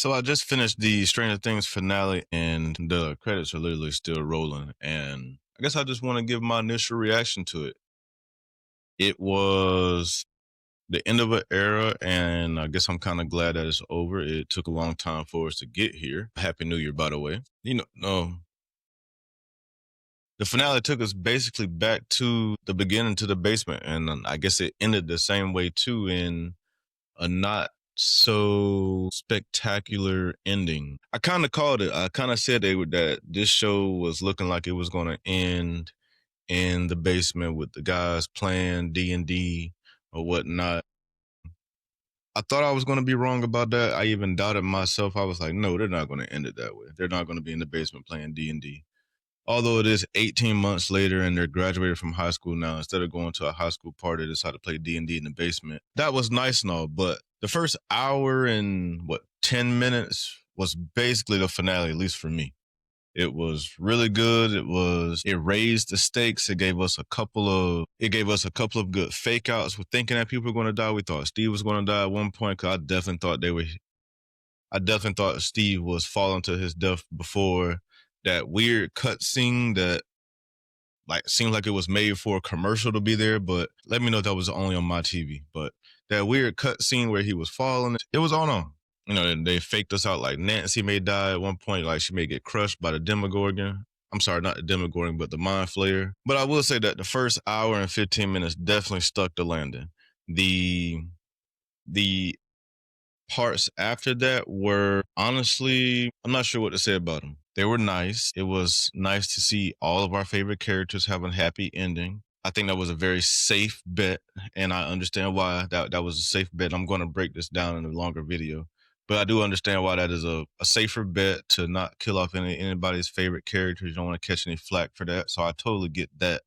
So I just finished the Stranger Things finale, and the credits are literally still rolling. And I guess I just want to give my initial reaction to it. It was the end of an era, and I guess I'm kind of glad that it's over. It took a long time for us to get here. Happy New Year, by the way. No, the finale took us basically back to the beginning, to the basement, and I guess it ended the same way too, in a not so spectacular ending. I kind of called it. I kind of said that this show was looking like it was going to end in the basement with the guys playing D&D or whatnot. I thought I was going to be wrong about that. I even doubted myself. I was like, no, they're not going to end it that way. They're not going to be in the basement playing D&D. Although it is 18 months later and they're graduated from high school now, instead of going to a high school party, they decided to play D&D in the basement. That was nice and all, but the first hour and 10 minutes was basically the finale, at least for me. It was really good. It raised the stakes. It gave us a couple of good fake outs. We're thinking that people were going to die. We thought Steve was going to die at one point, because I definitely thought Steve was falling to his death before that weird cut scene that seemed like it was made for a commercial to be there, but let me know if that was only on my TV. But that weird cut scene where he was falling, it was on. They faked us out like Nancy may die at one point, like she may get crushed by the Demogorgon. I'm sorry, not the Demogorgon, but the Mind Flayer. But I will say that the first hour and 15 minutes definitely stuck the landing. The parts after that were, honestly, I'm not sure what to say about them. They were nice. It was nice to see all of our favorite characters have a happy ending. I think that was a very safe bet, and I understand why that was a safe bet. I'm going to break this down in a longer video, but I do understand why that is a safer bet, to not kill off anybody's favorite characters. You don't want to catch any flack for that, so I totally get that.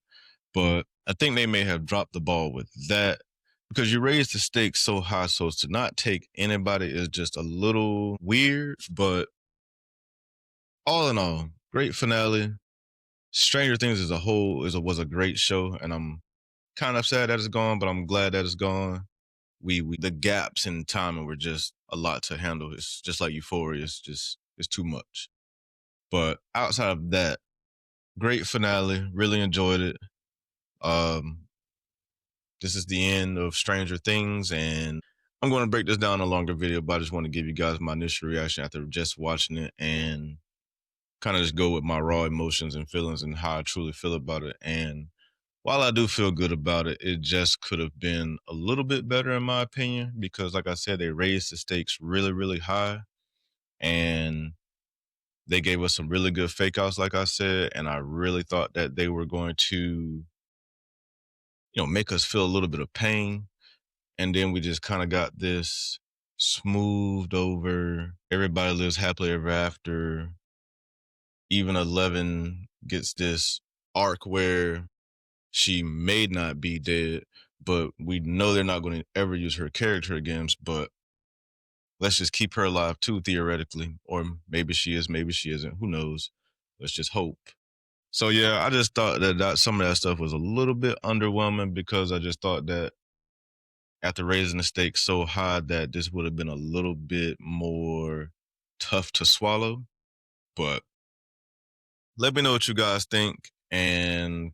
But I think they may have dropped the ball with that, because you raise the stakes so high, so to not take anybody is just a little weird. But all in all, great finale. Stranger Things as a whole was a great show, and I'm kind of sad that it's gone, but I'm glad that it's gone. We the gaps in timing were just a lot to handle. It's just like Euphoria. It's too much. But outside of that, great finale. Really enjoyed it. Um, this is the end of Stranger Things, and I'm going to break this down in a longer video, but I just want to give you guys my initial reaction after just watching it, and kind of just go with my raw emotions and feelings and how I truly feel about it. And while I do feel good about it, it just could have been a little bit better in my opinion, because like I said, they raised the stakes really, really high, and they gave us some really good fake outs, like I said, and I really thought that they were going to, make us feel a little bit of pain. And then we just kind of got this smoothed over, everybody lives happily ever after. Even 11 gets this arc where she may not be dead, but we know they're not going to ever use her character again. But let's just keep her alive too, theoretically. Or maybe she is, maybe she isn't. Who knows? Let's just hope. So yeah, I just thought that some of that stuff was a little bit underwhelming, because I just thought that after raising the stakes so high, that this would have been a little bit more tough to swallow. But let me know what you guys think, and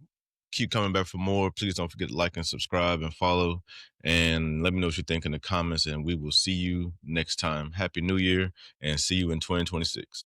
keep coming back for more. Please don't forget to like and subscribe and follow, and let me know what you think in the comments, and we will see you next time. Happy New Year, and see you in 2026.